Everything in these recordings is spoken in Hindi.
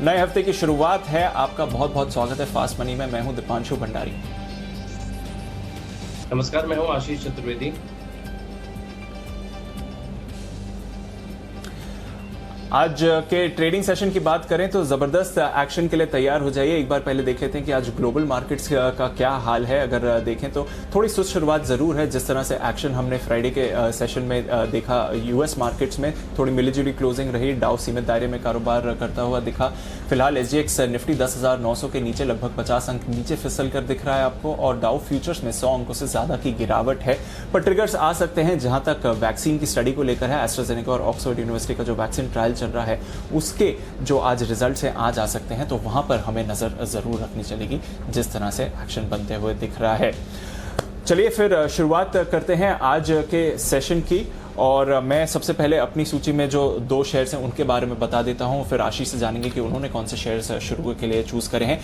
नए हफ्ते की शुरुआत है। आपका बहुत बहुत स्वागत है फास्ट मनी में। मैं हूं दीपांशु भंडारी। नमस्कार, मैं हूं आशीष चतुर्वेदी। आज के ट्रेडिंग सेशन की बात करें तो जबरदस्त एक्शन के लिए तैयार हो जाइए। एक बार पहले देख लेते हैं कि आज ग्लोबल मार्केट्स का क्या हाल है। अगर देखें तो थोड़ी सुस्त शुरुआत जरूर है। जिस तरह से एक्शन हमने फ्राइडे के सेशन में देखा, यूएस मार्केट्स में थोड़ी मिलीजुली क्लोजिंग रही। डाउ सीमित दायरे में कारोबार करता हुआ दिखा। फिलहाल एसजीएक्स निफ्टी 10,900 के नीचे लगभग 50 अंक नीचे फिसल कर दिख रहा है आपको, और डाउ फ्यूचर्स में 100 अंकों से ज्यादा की गिरावट है। पर ट्रिगर्स आ सकते हैं जहां तक वैक्सीन की स्टडी को लेकर है। एस्ट्राजेनेका और ऑक्सफोर्ड यूनिवर्सिटी का जो वैक्सीन ट्रायल चल रहा है उसके जो आज रिजल्ट्स हैं आज आ सकते हैं, तो वहां पर हमें नजर जरूर रखनी चलेगी जिस तरह से एक्शन बनते हुए दिख रहा है। चलिए फिर शुरुआत करते हैं आज के सेशन की, और मैं सबसे पहले अपनी सूची में जो 2 शेयर्स हैं उनके बारे में बता देता हूं, फिर आशीष से जानेंगे कि उन्होंने कौन से शेयर्स शुरू के लिए चूज करे हैं।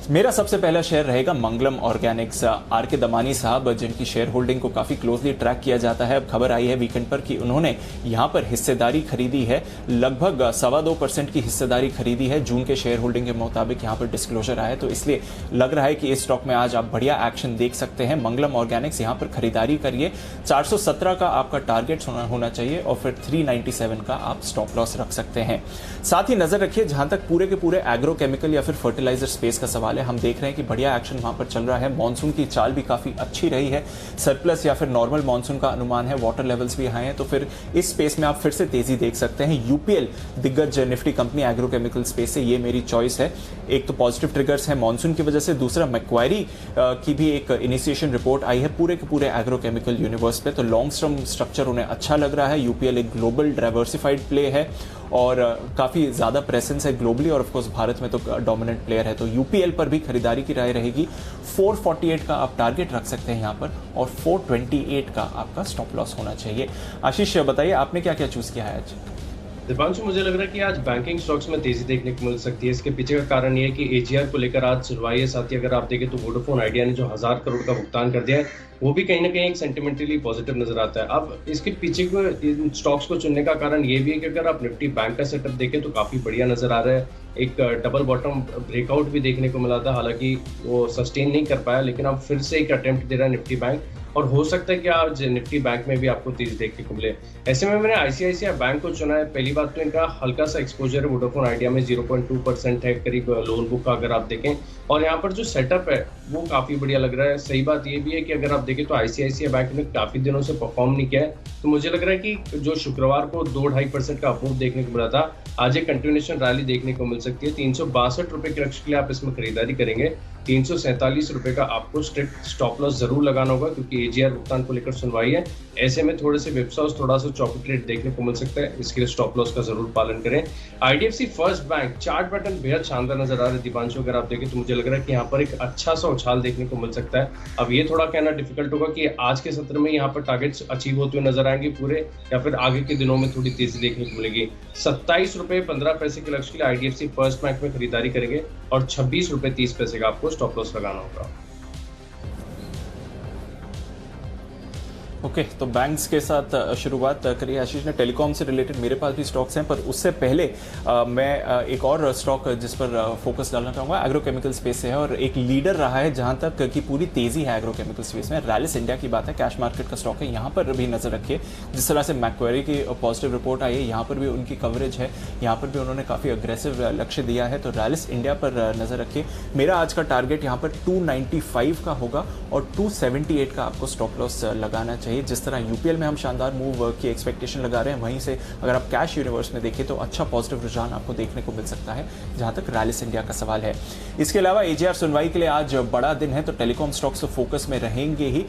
मेरा सबसे पहला शेयर रहेगा मंगलम ऑर्गेनिक्स। आर के दमानी साहब, जिनकी शेयर होल्डिंग को काफी क्लोजली ट्रैक किया जाता है, अब खबर आई है वीकेंड पर कि उन्होंने यहां पर हिस्सेदारी खरीदी है। लगभग 2.25% की हिस्सेदारी खरीदी है। जून के शेयर होल्डिंग के मुताबिक यहां पर डिस्क्लोजर आया, तो इसलिए लग रहा है कि इस स्टॉक में आज आप बढ़िया एक्शन देख सकते हैं। मंगलम ऑर्गेनिक्स यहां पर खरीदारी करिए। 417 का आपका टारगेट होना चाहिए, और फिर 397 का आप स्टॉप लॉस रख सकते हैं। साथ ही नजर रखिए जहां तक पूरे के पूरे एग्रोकेमिकल या फिर फर्टिलाइजर स्पेस का सवाल है, हम देख रहे हैं कि बढ़िया एक्शन वहां पर चल रहा है। मॉनसून की चाल भी काफी अच्छी रही है। सरप्लस या फिर नॉर्मल मॉनसून का अनुमान है। वाटर लेवल्स भी हाई हैं, तो फिर इस स्पेस में आप फिर से तेजी देख सकते हैं। यूपीएल दिग्गज निफ्टी कंपनी एग्रोकेमिकल स्पेस से, ये मेरी चॉइस है। एक तो पॉजिटिव ट्रिगर्स है मॉनसून की वजह से, दूसरा मैक्वायरी की भी एक इनिशिएशन रिपोर्ट आई है पूरे के पूरे एग्रोकेमिकल यूनिवर्स पे, तो लॉन्ग टर्म स्ट्रक्चर उन्हें अच्छा लग रहा है। यूपीएल एक ग्लोबल डाइवर्सिफाइड प्ले है और काफी ज्यादा प्रेजेंस है ग्लोबली, और ऑफ कोर्स भारत में तो डोमिनेंट प्लेयर है, तो यूपीएल पर भी खरीदारी की राय रहेगी। 448 का आप टारगेट रख सकते हैं यहां पर, और 428 का आपका स्टॉप लॉस होना चाहिए। आशीष बताइए आपने क्या क्या चूज किया है आज? दीपांशु, मुझे लग रहा है कि आज बैंकिंग स्टॉक्स में तेजी देखने को मिल सकती है। इसके पीछे का कारण ये है कि एजीआर को लेकर आज सुनवाई है। साथ ही अगर आप देखें तो वोडाफोन आइडिया ने जो 1000 करोड़ का भुगतान कर दिया है, वो भी कहीं ना कहीं एक सेंटिमेंटली पॉजिटिव नजर आता है। अब इसके पीछे को इन स्टॉक्स को चुनने का कारण ये भी है कि अगर आप निफ्टी बैंक का सेटअप देखें तो काफी बढ़िया नजर आ रहा है। एक डबल बॉटम ब्रेकआउट भी देखने को मिला था, हालांकि वो सस्टेन नहीं कर पाया, लेकिन अब फिर से एक अटेम्प्ट दे रहा है निफ्टी बैंक, और हो सकता है कि आज निफ्टी बैंक में भी आपको तेज देखने को मिले। ऐसे में मैंने आईसीआईसीआई बैंक को चुना है। पहली बात तो इनका हल्का सा एक्सपोजर है वोडाफोन आइडिया में, 0.2% है करीब लोन बुक का अगर आप देखें, और यहाँ पर जो सेटअप है वो काफी बढ़िया लग रहा है। सही बात ये भी है कि अगर आप देखें तो आईसीआईसीआई बैंक ने काफी दिनों से परफॉर्म नहीं किया है, तो मुझे लग रहा है कि जो शुक्रवार को 2-2.5% का अप्रूव देखने को मिला था, आज एक कंटिन्यूएशन रैली देखने को मिल सकती है। 362 रुपए के लक्ष्य के लिए आप इसमें खरीदारी करेंगे। 347 रुपए का आपको स्ट्रिक्ट स्टॉप लॉस जरूर लगाना होगा, क्योंकि एजीआर भुगतान को लेकर सुनवाई है। ऐसे में थोड़े से विप्साउस, थोड़ा सा चॉपी ट्रेड देखने को मिल सकता है, इसके लिए स्टॉप लॉस का जरूर पालन करें। IDFC first bank chart pattern बेहद शानदार नजर आ रहा है दीपांशु। अगर आप देखें तो मुझे लग रहा है कि यहाँ पर एक अच्छा सा उछाल देखने को मिल सकता है। अब ये थोड़ा कहना डिफिकल्ट होगा कि आज के सत्र में यहाँ पर टारगेट्स अचीव होते हुए नजर आएंगे पूरे, या फिर आगे के दिनों में थोड़ी तेजी देखने को मिलेगी। 27 रुपए 15 पैसे के लक्ष्य के लिए आईडीएफसी फर्स्ट बैंक में खरीदारी करेंगे, और 26 रुपए 30 पैसे का आपको स्टॉप लॉस लगाना होगा। ओके, तो बैंक्स के साथ शुरुआत करिए। आशीष ने टेलीकॉम से रिलेटेड मेरे पास भी स्टॉक्स हैं, पर उससे पहले मैं एक और स्टॉक जिस पर फोकस डालना चाहूँगा एग्रोकेमिकल स्पेस से है, और एक लीडर रहा है जहां तक कि पूरी तेजी है एग्रोकेमिकल स्पेस में। रैलिस इंडिया की बात है, कैश मार्केट का स्टॉक है, यहाँ पर भी नजर रखिए। जिस तरह से मैक्वेरी की पॉजिटिव रिपोर्ट आई है, यहाँ पर भी उनकी कवरेज है, यहाँ पर भी उन्होंने काफ़ी अग्रेसिव लक्ष्य दिया है, तो रैलिस इंडिया पर नजर रखिए। मेरा आज का टारगेट यहाँ पर 295 का होगा, और 278 का आपको स्टॉप लॉस लगाना चाहिए। जिस तरह यूपीएल में हम शानदार मूव की एक्सपेक्टेशन लगा रहे हैं, वहीं से अगर आप कैश यूनिवर्स में देखें तो अच्छा पॉजिटिव रुझान आपको देखने को मिल सकता है जहां तक रैलिस इंडिया का सवाल है। इसके अलावा एजीआर सुनवाई के लिए आज बड़ा दिन है, तो टेलीकॉम स्टॉक्स तो फोकस में रहेंगे ही।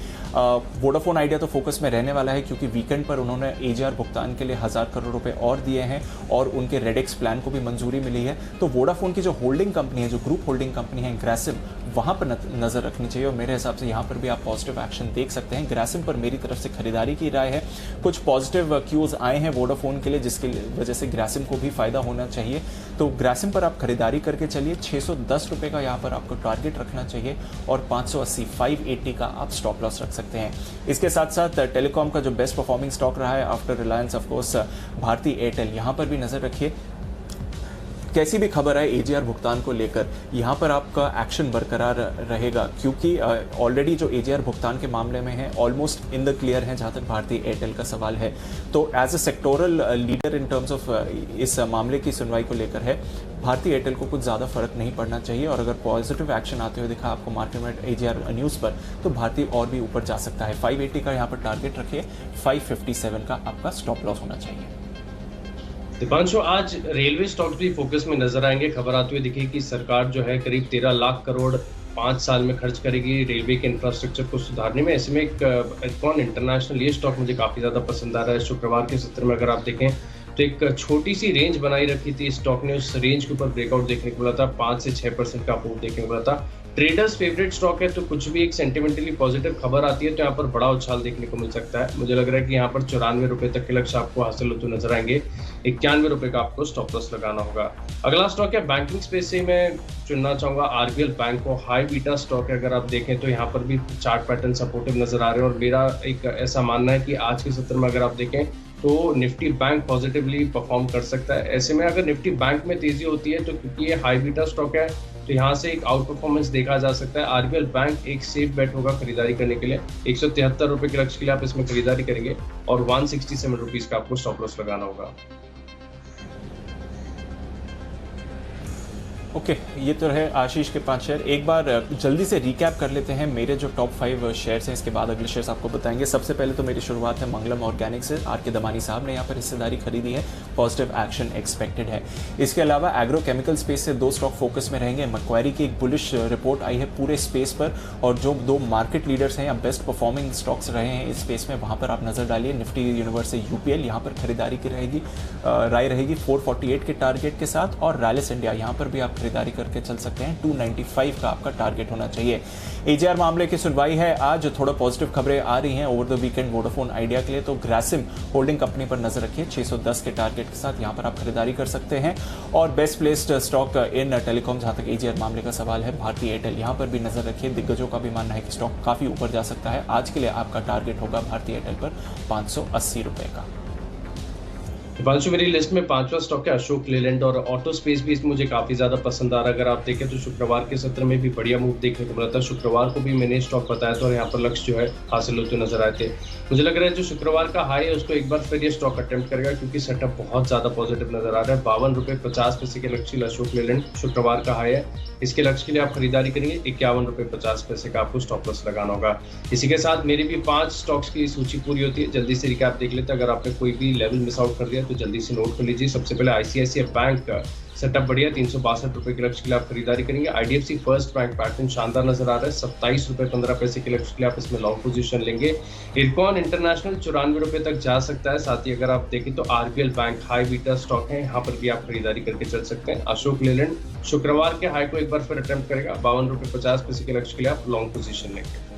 वोडाफोन आइडिया तो फोकस में रहने वाला है, क्योंकि वीकेंड पर उन्होंने एजीआर भुगतान के लिए 1000 करोड़ रुपए और दिए हैं, और उनके रेडेक्स प्लान को भी मंजूरी मिली है। तो वोडाफोन की जो होल्डिंग कंपनी है, जो ग्रुप होल्डिंग कंपनी है ग्रासिम, वहां पर नजर रखनी चाहिए, और मेरे हिसाब से यहां पर भी आप पॉजिटिव एक्शन देख सकते हैं। ग्रासिम पर मेरी तरफ से खरीदारी की राय है। कुछ पॉजिटिव क्यूज आए हैं वोडाफोन के लिए, जिसकी वजह से ग्रासिम को भी फायदा होना चाहिए, तो ग्रासिम पर आप खरीदारी करके चलिए। 610 रुपए का यहाँ पर आपको टारगेट रखना चाहिए, और 580 580 का आप स्टॉप लॉस रख सकते हैं। इसके साथ साथ टेलीकॉम का जो बेस्ट परफॉर्मिंग स्टॉक रहा है after Reliance of course Bharti Airtel, यहाँ पर भी नजर रखिए। कैसी भी खबर आए एजीआर भुगतान को लेकर, यहाँ पर आपका एक्शन बरकरार रहेगा, क्योंकि ऑलरेडी जो एजीआर भुगतान के मामले में है ऑलमोस्ट इन द क्लियर है जहाँ तक भारतीय एयरटेल का सवाल है। तो as a sectoral leader in terms of इस मामले की सुनवाई को लेकर है, भारतीय एयरटेल को कुछ ज़्यादा फर्क नहीं पड़ना चाहिए। और अगर पॉजिटिव एक्शन आते हुए दिखा आपको मार्केट में एजीआर न्यूज़ पर, तो भारतीय और भी ऊपर जा सकता है। 580 का यहाँ पर टारगेट रखिए, 557 का आपका स्टॉप लॉस होना चाहिए। दीपांशु, आज रेलवे स्टॉक्स भी फोकस में नजर आएंगे। खबर आते हुए दिखी कि सरकार जो है करीब 13 लाख करोड़ 5 साल में खर्च करेगी रेलवे के इंफ्रास्ट्रक्चर को सुधारने में। ऐसे में एक इरकॉन इंटरनेशनल, ये स्टॉक मुझे काफी ज्यादा पसंद आ रहा है। शुक्रवार के सत्र में अगर आप देखें तो एक छोटी सी रेंज बनाई रखी थी स्टॉक ने, उस रेंज के ऊपर ब्रेकआउट देखने को मिला था, 5 से 6% का अप देखने को मिला था। ट्रेडर्स फेवरेट स्टॉक है, तो कुछ भी एक सेंटिमेंटली पॉजिटिव खबर आती है तो यहाँ पर बड़ा उछाल देखने को मिल सकता है। मुझे लग रहा है कि यहाँ पर 94 रुपए तक के लक्ष्य आपको हासिल होते नजर आएंगे। 91 रुपए का आपको स्टॉप लॉस लगाना होगा। अगला स्टॉक है बैंकिंग स्पेस से मैं चुनना चाहूंगा आरबीएल बैंक को। हाई बीटा स्टॉक है, अगर आप देखें तो यहाँ पर भी चार्ट पैटर्न सपोर्टिव नजर आ रहे हैं और मेरा एक ऐसा मानना है कि आज के सत्र में अगर आप देखें तो निफ्टी बैंक पॉजिटिवली परफॉर्म कर सकता है। ऐसे में अगर निफ्टी बैंक में तेजी होती है तो क्योंकि ये हाई बीटा स्टॉक है तो यहाँ से एक आउट परफॉर्मेंस देखा जा सकता है। आरबीएल बैंक एक सेफ बेट होगा खरीदारी करने के लिए। 173 रुपए के लक्ष्य के लिए आप इसमें खरीदारी करेंगे और 167 रुपीज का आपको स्टॉप लॉस लगाना होगा। ओके, ये तो रहे आशीष के 5 शेयर। एक बार जल्दी से रिकैप कर लेते हैं मेरे जो टॉप 5 शेयर्स हैं, इसके बाद अगले शेयर्स आपको बताएंगे। सबसे पहले तो मेरी शुरुआत है मंगलम ऑर्गेनिक से। आर के दमानी साहब ने यहाँ पर हिस्सेदारी खरीदी है, पॉजिटिव एक्शन एक्सपेक्टेड है। इसके अलावा एग्रो केमिकल स्पेस से 2 स्टॉक फोकस में रहेंगे। मैक्वारी की एक बुलिश रिपोर्ट आई है पूरे स्पेस पर, और जो 2 मार्केट लीडर्स हैं या बेस्ट परफॉर्मिंग स्टॉक्स रहे हैं इस स्पेस में, वहाँ पर आप नजर डालिए। निफ्टी यूनिवर्स से यूपीएल, यहाँ पर खरीदारी की रहेगी, राय रहेगी 448 के टारगेट के साथ। और रैलिस इंडिया, यहाँ पर भी आप खरीदारी करके चल सकते हैं, 295 का आपका टारगेट होना चाहिए। एजीआर मामले की सुनवाई है आज, थोड़ा पॉजिटिव खबरें आ रही हैं over the weekend Vodafone idea के लिए, तो ग्रासिम होल्डिंग कंपनी पर नजर रखिए 610 के टारगेट के साथ, यहां पर आप खरीदारी कर सकते हैं। और best placed stock in telecom, जहां तक एजीआर मामले का सवाल है, भारतीय एयरटेल, यहां पर भी नजर रखिए। दिग्गजों का भी मानना है कि स्टॉक काफी ऊपर जा सकता है। आज के लिए आपका टारगेट होगा भारतीय एयरटेल पर 580 रुपए का। दीपांशु, मेरी लिस्ट में 5वां स्टॉक है अशोक लेलैंड, और ऑटो स्पेस भी मुझे काफी ज्यादा पसंद आ रहा है। अगर आप देखें तो शुक्रवार के सत्र में भी बढ़िया मूव देखने को मिला था। शुक्रवार को भी मैंने स्टॉक बताया था और यहाँ पर लक्ष्य जो है हासिल होते नजर आए थे। मुझे लग रहा है जो शुक्रवार का हाई है उसको एक बार फिर ये स्टॉक अटेम्प्ट करेगा, क्योंकि सेटअप बहुत ज्यादा पॉजिटिव नजर आ रहा है। 52 रुपए 50 पैसे के लक्ष्य अशोक लेलैंड शुक्रवार का हाई है। इसके लक्ष्य के लिए आप खरीदारी करेंगे, 51 रुपए 50 पैसे का आपको स्टॉप लॉस लगाना होगा। इसी के साथ मेरी भी 5 स्टॉक्स की सूची पूरी होती है। जल्दी से रिकैप देख लेते हैं, अगर आपने कोई भी लेवल मिस आउट कर दिया तो जल्दी से नोट कर लीजिए। सबसे पहले आईसीआईसीआई बैंक का सेटअप बढ़िया, 362 रुपए के लक्ष्य के लिए आप खरीदारी करेंगे। आईडीएफसी फर्स्ट बैंक पैटर्न शानदार नजर आ रहा है, 27 रुपए 15 पैसे के लक्ष्य के लिए आप इसमें लॉन्ग पोजीशन लेंगे। इरकॉन इंटरनेशनल 94 रुपए तक जा सकता है। साथ ही अगर आप देखें तो RBL bank high beta stock है, यहाँ पर भी आप खरीदारी करके चल सकते हैं। अशोक लेलैंड शुक्रवार के हाई को एक बार फिर अटेम्प्ट करेगा, 52 रुपए 50 पैसे के लक्ष्य के लिए आप लॉन्ग पोजीशन लेंगे।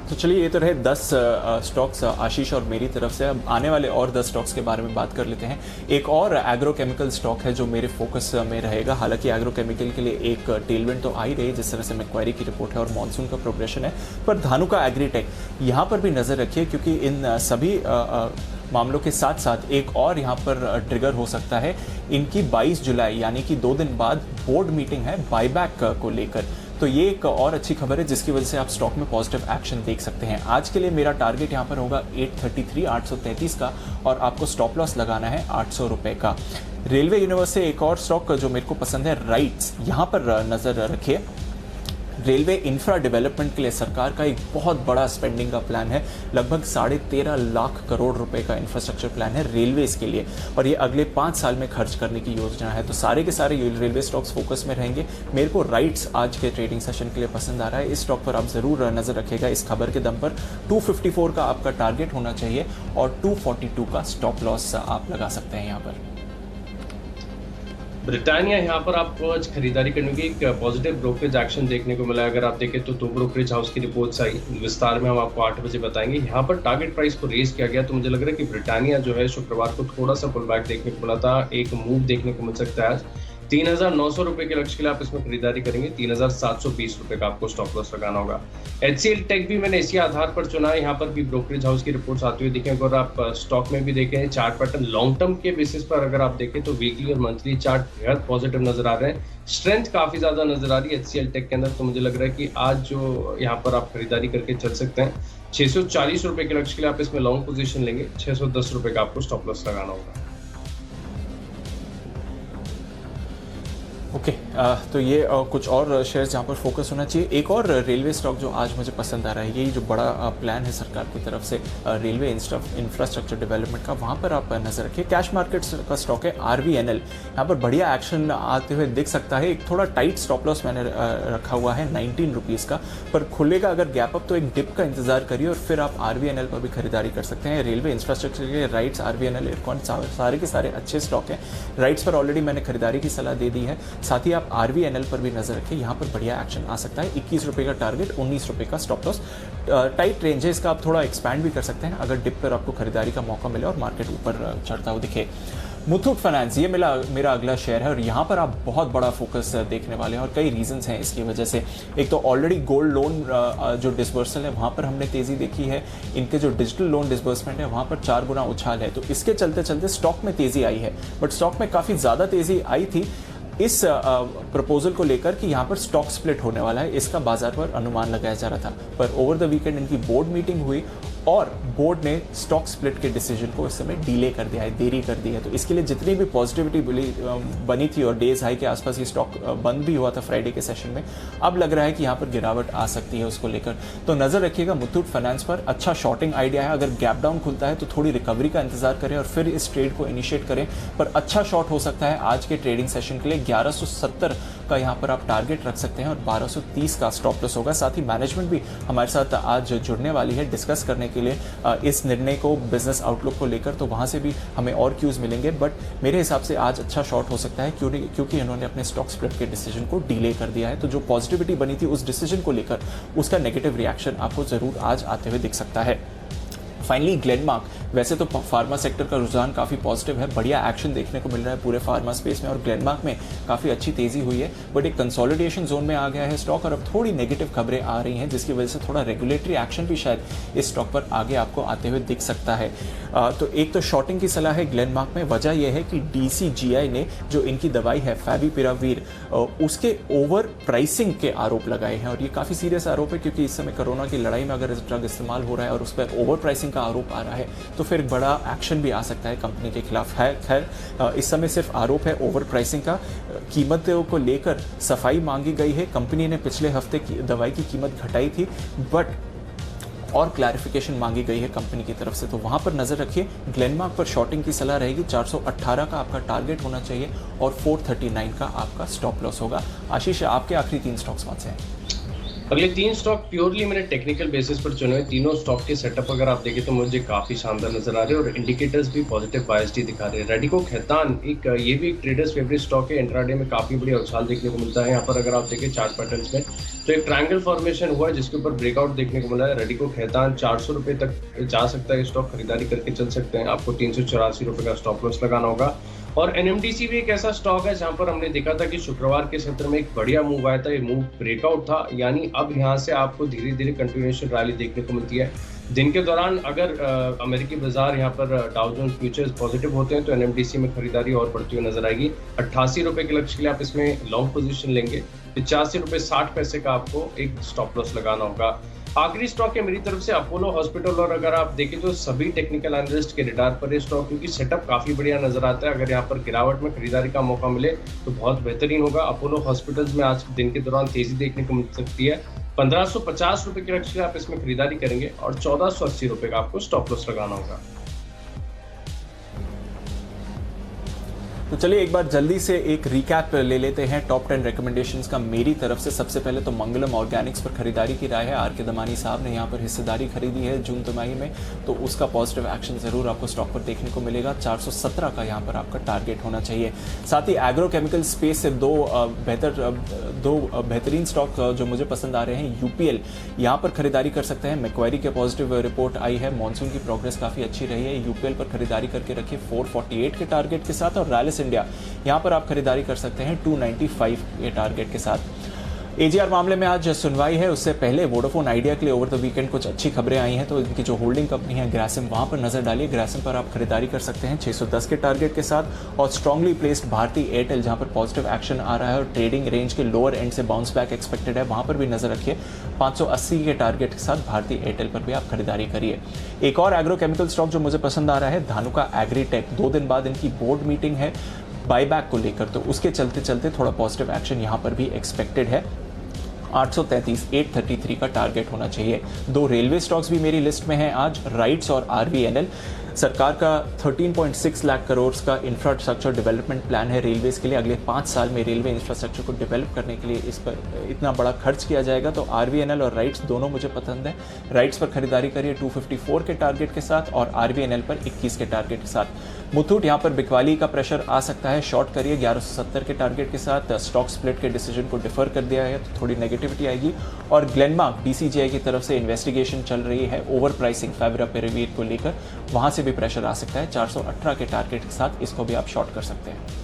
तो चलिए, ये तो रहे 10 स्टॉक्स आशीष और मेरी तरफ से। अब आने वाले और 10 स्टॉक्स के बारे में बात कर लेते हैं। एक और एग्रो केमिकल स्टॉक है जो मेरे फोकस में रहेगा। हालांकि एग्रो केमिकल के लिए एक टेलविंड तो आ ही रही है, जिस तरह से मैक्वारी की रिपोर्ट है और मॉनसून का प्रोग्रेशन है, पर धानुका एग्रीटेक यहाँ पर भी नजर रखिए, क्योंकि इन सभी मामलों के साथ साथ एक और यहाँ पर ट्रिगर हो सकता है। इनकी 22 जुलाई यानी कि 2 दिन बाद बोर्ड मीटिंग है बायबैक को लेकर, तो ये एक और अच्छी खबर है जिसकी वजह से आप स्टॉक में पॉजिटिव एक्शन देख सकते हैं। आज के लिए मेरा टारगेट यहाँ पर होगा 833 का, और आपको स्टॉप लॉस लगाना है 800 रुपए का। रेलवे यूनिवर्स से एक और स्टॉक जो मेरे को पसंद है, राइट्स, यहाँ पर नजर रखिए। रेलवे इंफ्रा डेवलपमेंट के लिए सरकार का एक बहुत बड़ा स्पेंडिंग का प्लान है, लगभग 13.5 लाख करोड़ रुपए का इंफ्रास्ट्रक्चर प्लान है रेलवेज के लिए, और ये अगले 5 साल में खर्च करने की योजना है। तो सारे के सारे रेलवे स्टॉक्स फोकस में रहेंगे। मेरे को राइट्स आज के ट्रेडिंग सेशन के लिए पसंद आ रहा है। इस स्टॉक पर आप जरूर नजर रखिएगा। इस खबर के दम पर 254 का आपका टारगेट होना चाहिए और 242 का स्टॉप लॉस आप लगा सकते हैं यहाँ पर। ब्रिटानिया, यहाँ पर आपको आज खरीदारी करने की एक पॉजिटिव ब्रोकरेज एक्शन देखने को मिला है। अगर आप देखें तो 2 ब्रोकरेज हाउस की रिपोर्ट्स आई, विस्तार में हम आपको 8 बजे बताएंगे। यहाँ पर टारगेट प्राइस को रेज किया गया, तो मुझे लग रहा है कि ब्रिटानिया जो है शुक्रवार को थोड़ा सा पुल बैक देखने को मिला था, एक मूव देखने को मिल सकता है आज। ₹3,900 के लक्ष्य के लिए आप इसमें खरीदारी करेंगे। ₹3,720 का आपको स्टॉप लॉस लगाना होगा। HCL टेक भी मैंने इसी आधार पर चुना है। यहाँ पर भी ब्रोकरेज हाउस की रिपोर्ट्स आती हुई दिखें। अगर आप स्टॉक में भी देखें चार्ट पैटर्न लॉन्ग टर्म के बेसिस पर अगर आप देखें तो वीकली और मंथली चार्ट बेहद पॉजिटिव नजर आ रहे हैं। स्ट्रेंथ काफी ज्यादा नजर आ रही है HCL टेक के अंदर। तो मुझे लग रहा है कि आज जो यहाँ पर आप खरीदारी करके चल सकते हैं। ₹640 के लक्ष्य के लिए आप इसमें लॉन्ग पोजीशन लेंगे। ₹610 का आपको स्टॉप लॉस लगाना होगा। ओके तो ये कुछ और शेयर्स जहाँ पर फोकस होना चाहिए। एक और रेलवे स्टॉक जो आज मुझे पसंद आ रहा है, यही जो बड़ा प्लान है सरकार की तरफ से रेलवे इंफ्रास्ट्रक्चर डेवलपमेंट का, वहाँ पर आप नजर रखिए। कैश मार्केट्स का स्टॉक है RVNL। यहाँ पर बढ़िया एक्शन आते हुए दिख सकता है। एक थोड़ा टाइट स्टॉप लॉस मैंने रखा हुआ है ₹19 का, पर खुलेगा अगर गैप अप तो एक डिप का इंतजार करिए और फिर आप RVNL पर भी खरीदारी कर सकते हैं। रेलवे इंफ्रास्ट्रक्चर के राइट्स RVNL इरकॉन सारे के सारे अच्छे स्टॉक हैं। राइट्स पर ऑलरेडी मैंने खरीदारी की सलाह दे दी है। साथ ही आप RVNL पर भी नजर रखें, यहाँ पर बढ़िया एक्शन आ सकता है। ₹21 का टारगेट, ₹19 का स्टॉप लॉस। टाइट रेंज है इसका, आप थोड़ा एक्सपैंड भी कर सकते हैं अगर डिप पर आपको खरीदारी का मौका मिले और मार्केट ऊपर चढ़ता हुआ दिखे। मुथूट फाइनेंस ये मेरा अगला शेयर है और यहाँ पर आप बहुत बड़ा फोकस देखने वाले हैं और कई रीजंस हैं इसकी वजह से। एक तो ऑलरेडी गोल्ड लोन जो डिसबर्सल है वहाँ पर हमने तेजी देखी है। इनके जो डिजिटल लोन डिसबर्समेंट है वहाँ पर 4 गुना उछाल है, तो इसके चलते चलते स्टॉक में तेजी आई है। बट स्टॉक में काफ़ी ज़्यादा तेजी आई थी इस प्रपोजल को लेकर कि यहाँ पर स्टॉक स्प्लिट होने वाला है, इसका बाजार पर अनुमान लगाया जा रहा था। पर ओवर द वीकेंड इनकी बोर्ड मीटिंग हुई और बोर्ड ने स्टॉक स्प्लिट के डिसीजन को इस समय डिले कर दिया है, देरी कर दी है। तो इसके लिए जितनी भी पॉजिटिविटी बनी थी और डेज हाई के आसपास ये स्टॉक बंद भी हुआ था फ्राइडे के सेशन में, अब लग रहा है कि यहाँ पर गिरावट आ सकती है उसको लेकर। तो नजर रखिएगा मुथूट फाइनेंस पर। अच्छा शॉर्टिंग आइडिया है, अगर गैप डाउन खुलता है तो थोड़ी रिकवरी का इंतजार करें और फिर इस ट्रेड को इनिशिएट करें। पर अच्छा शॉर्ट हो सकता है आज के ट्रेडिंग सेशन के लिए। 1170 का यहाँ पर आप टारगेट रख सकते हैं और 1230 का स्टॉप लॉस होगा। साथ ही मैनेजमेंट भी हमारे साथ आज जुड़ने वाली है डिस्कस करने के लिए इस निर्णय को, बिजनेस आउटलुक को लेकर, तो वहां से भी हमें और क्यूज मिलेंगे। बट मेरे हिसाब से आज अच्छा शॉर्ट हो सकता है क्योंकि इन्होंने अपने स्टॉक स्प्लिट के डिसीजन को डिले कर दिया है। तो जो पॉजिटिविटी बनी थी उस डिसीजन को लेकर, उसका नेगेटिव रिएक्शन आपको जरूर आज आते हुए दिख सकता है। फाइनली ग्लेनमार्क, वैसे तो फार्मा सेक्टर का रुझान काफ़ी पॉजिटिव है, बढ़िया एक्शन देखने को मिल रहा है पूरे फार्मा स्पेस में और ग्लेनमार्क में काफ़ी अच्छी तेजी हुई है। बट एक कंसोलिडेशन जोन में आ गया है स्टॉक और अब थोड़ी नेगेटिव खबरें आ रही हैं जिसकी वजह से थोड़ा रेगुलेटरी एक्शन भी शायद इस स्टॉक पर आगे आपको आते हुए दिख सकता है। तो एक तो शॉर्टिंग की सलाह है ग्लेनमार्क में। वजह यह है कि DCGI ने जो इनकी दवाई है फैविपिरावीर, उसके ओवर प्राइसिंग के आरोप लगाए हैं और ये काफ़ी सीरियस आरोप है क्योंकि इस समय कोरोना की लड़ाई में अगर ड्रग इस्तेमाल हो रहा है और उस पर ओवर प्राइसिंग का आरोप आ रहा है तो फिर बड़ा एक्शन भी आ सकता है कंपनी के खिलाफ। है खैर इस समय सिर्फ आरोप है ओवर प्राइसिंग का। कीमतों को लेकर सफाई मांगी गई है। कंपनी ने पिछले हफ्ते की दवाई की कीमत घटाई थी बट और क्लैरिफिकेशन मांगी गई है कंपनी की तरफ से, तो वहां पर नजर रखिए। ग्लेनमार्क पर शॉर्टिंग की सलाह रहेगी। 418 का आपका टारगेट होना चाहिए और 439 का आपका स्टॉप लॉस होगा। आशीष, आपके आखिरी 3 स्टॉक्स कौन से हैं? अगले 3 स्टॉक प्योरली मैंने टेक्निकल बेसिस पर चुने हुए। तीनों स्टॉक के सेटअप अगर आप देखें तो मुझे काफी शानदार नजर आ रहे हैं और इंडिकेटर्स भी पॉजिटिव बायस्ड दिखा रहे हैं। रेडिको खैतान ये भी एक ट्रेडर्स फेवरेट स्टॉक है। इंट्राडे में काफी बढ़िया उछाल देखने को मिलता है। यहाँ पर अगर आप देखें चार्ट पैटर्न्स में तो एक ट्रायंगल फॉर्मेशन हुआ है जिसके ऊपर ब्रेकआउट देखने को मिला है। रेडिको खैतान ₹400 तक जा सकता है। स्टॉक खरीदारी करके चल सकते हैं। आपको ₹384 का स्टॉप लॉस लगाना होगा। और NMDC भी एक ऐसा स्टॉक है जहां पर हमने देखा था कि शुक्रवार के सत्र में एक बढ़िया मूव आया था। ये मूव ब्रेकआउट था, यानी अब यहां से आपको धीरे धीरे कंटिन्यूएशन रैली देखने को मिलती है। दिन के दौरान अगर अमेरिकी बाजार यहाँ पर डाउ जोन्स फ्यूचर्स पॉजिटिव होते हैं तो NMDC में खरीदारी और बढ़ती हुई नजर आएगी। ₹88 के लक्ष्य के लिए आप इसमें लॉन्ग पोजीशन लेंगे। ₹85.60 का आपको एक स्टॉप लॉस लगाना होगा। आखिरी स्टॉक है मेरी तरफ से अपोलो हॉस्पिटल और अगर आप देखें तो सभी टेक्निकल एनालिस्ट के रिडार पर ये स्टॉक क्योंकि सेटअप काफी बढ़िया नजर आता है। अगर यहाँ पर गिरावट में खरीदारी का मौका मिले तो बहुत बेहतरीन होगा। अपोलो हॉस्पिटल्स में आज दिन के दौरान तेजी देखने को मिल सकती है। ₹1550 के लक्ष्य आप इसमें खरीदारी करेंगे और ₹1480 का आपको स्टॉप लॉस लगाना होगा। तो चलिए एक बार जल्दी से एक रिकैप ले लेते हैं टॉप 10 रिकमेंडेशंस का मेरी तरफ से। सबसे पहले तो मंगलम ऑर्गेनिक्स पर खरीदारी की राय है। आर के दमानी साहब ने यहाँ पर हिस्सेदारी खरीदी है जून तिमाही में, तो उसका पॉजिटिव एक्शन जरूर आपको स्टॉक पर देखने को मिलेगा। 417 का यहाँ पर आपका टारगेट होना चाहिए। साथ ही एग्रोकेमिकल स्पेस से दो बेहतरीन स्टॉक जो मुझे पसंद आ रहे हैं। UPL यहाँ पर खरीदारी कर सकते हैं। मैक्वायरी के पॉजिटिव रिपोर्ट आई है, मानसून की प्रोग्रेस काफी अच्छी रही है। UPL पर खरीदारी करके रखिए 448 के टारगेट के साथ। और रैलिस टीसीएस इंडिया, यहाँ पर आप खरीदारी कर सकते हैं 295 के टारगेट के साथ। एजीआर मामले में आज सुनवाई है, उससे पहले वोडाफोन आइडिया के लिए ओवर द वीकेंड कुछ अच्छी खबरें आई हैं, तो इनकी जो होल्डिंग कंपनी है ग्रासिम, वहां पर नजर डालिए। ग्रासिम पर आप खरीदारी कर सकते हैं 610 के टारगेट के साथ। और स्ट्रांगली प्लेस्ड भारती एयरटेल, जहां पर पॉजिटिव एक्शन आ रहा है और ट्रेडिंग रेंज के लोअर एंड से बाउंस बैक एक्सपेक्टेड है, वहां पर भी नजर रखिए। 580 के टारगेट के साथ भारती एयरटेल पर भी आप खरीदारी करिए। एक और एग्रोकेमिकल स्टॉक जो मुझे पसंद आ रहा है, धानुका एग्रीटेक। 2 दिन बाद इनकी बोर्ड मीटिंग है बाईबैक को लेकर, तो उसके चलते चलते थोड़ा पॉजिटिव एक्शन यहां पर भी एक्सपेक्टेड है। 833 का टारगेट होना चाहिए। 2 रेलवे स्टॉक्स भी मेरी लिस्ट में हैं आज, राइट्स और आरवीएनएल। सरकार का 13.6 लाख करोड़ का इंफ्रास्ट्रक्चर डेवलपमेंट प्लान है रेलवेज के लिए। अगले 5 साल में रेलवे इंफ्रास्ट्रक्चर को डेवलप करने के लिए इस पर इतना बड़ा खर्च किया जाएगा, तो आरवीएनएल और राइट्स दोनों मुझे पसंद है। राइट्स पर खरीदारी करिए 254 के टारगेट के साथ और आरवीएनएल पर 21 के टारगेट के साथ। मुथूट, यहाँ पर बिकवाली का प्रेशर आ सकता है, शॉर्ट करिए 1170 के टारगेट के साथ। स्टॉक स्प्लिट के डिसीजन को डिफर कर दिया है तो थोड़ी नेगेटिविटी आएगी। और ग्लेनमार्क, डीसीजीआई की तरफ से इन्वेस्टिगेशन चल रही है ओवर प्राइसिंग फेविपिराविर को लेकर, वहां से भी प्रेशर आ सकता है। 418 के टारगेट के साथ इसको भी आप शॉर्ट कर सकते हैं।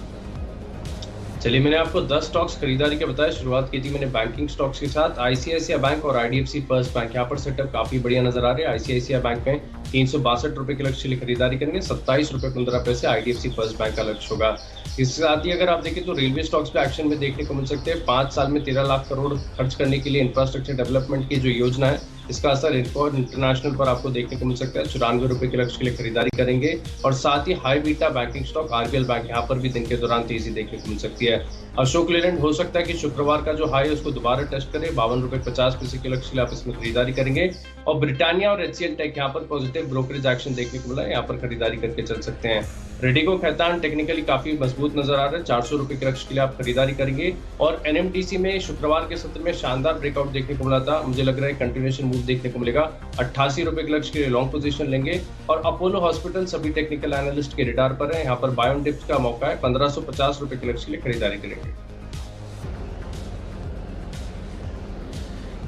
चलिए, मैंने आपको 10 स्टॉक्स खरीदारी के बताया। शुरुआत की थी मैंने बैंकिंग स्टॉक्स के साथ। आईसीआईसीआई बैंक और आईडीएफसी फर्स्ट बैंक, यहाँ पर सेटअप काफी बढ़िया नजर आ रहे हैं। आईसीआईसीआई बैंक में 362 रुपए के लक्ष्य के लिए खरीदारी करेंगे, 27 रुपए 15 पैसे आईडीएफसी फर्स्ट बैंक का लक्ष्य होगा। इसके साथ ही अगर आप देखें तो रेलवे स्टॉक्स पे एक्शन में देखने को मिल सकते हैं। 5 साल में 13 लाख करोड़ खर्च करने के लिए इंफ्रास्ट्रक्चर डेवलपमेंट की जो योजना है, इसका असर इनफोर इंटरनेशनल पर आपको देखने को मिल सकता है। 94 रुपए के लक्ष्य के लिए खरीदारी करेंगे। और साथ ही high beta banking stock RBL bank, यहाँ पर भी दिन के दौरान तेजी देखने को मिल सकती है। अशोक लेलैंड हो सकता है कि शुक्रवार का जो हाई है उसको दोबारा टेस्ट करे, 52 रुपए 50 पैसे के लक्ष्य के लिए आप इसमें खरीदारी करेंगे। और ब्रिटानिया और एचसीएल टेक, यहाँ पर पॉजिटिव ब्रोकरेज एक्शन देखने को मिला है, यहाँ पर खरीदारी करके चल सकते हैं। रेडिको खैतान टेक्निकली काफी मजबूत नजर आ रहा है, 400 रुपए के लक्ष्य के लिए आप खरीदारी करेंगे। और एनएमटीसी में शुक्रवार के सत्र में शानदार ब्रेकआउट देखने को मिला था, मुझे लग रहा है कंटिन्यूएशन मूव देखने को मिलेगा। 88 रुपए के लक्ष्य के लिए लॉन्ग पोजीशन लेंगे। और अपोलो हॉस्पिटल सभी टेक्निकल एनालिस्ट के रिडार पर है, यहाँ पर बाय ऑन डिप्स का मौका है, 1550 रुपए के लक्ष्य के लिए खरीदारी करेंगे।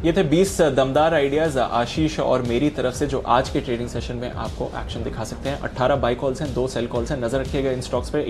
ये थे 20 दमदार आइडियाज आशीष और मेरी तरफ से जो आज के ट्रेडिंग सेशन में आपको एक्शन दिखा सकते हैं। 18 बाई कॉल्स हैं, 2 सेल कॉल्स हैं, नजर रखिएगा इन स्टॉक्स पे।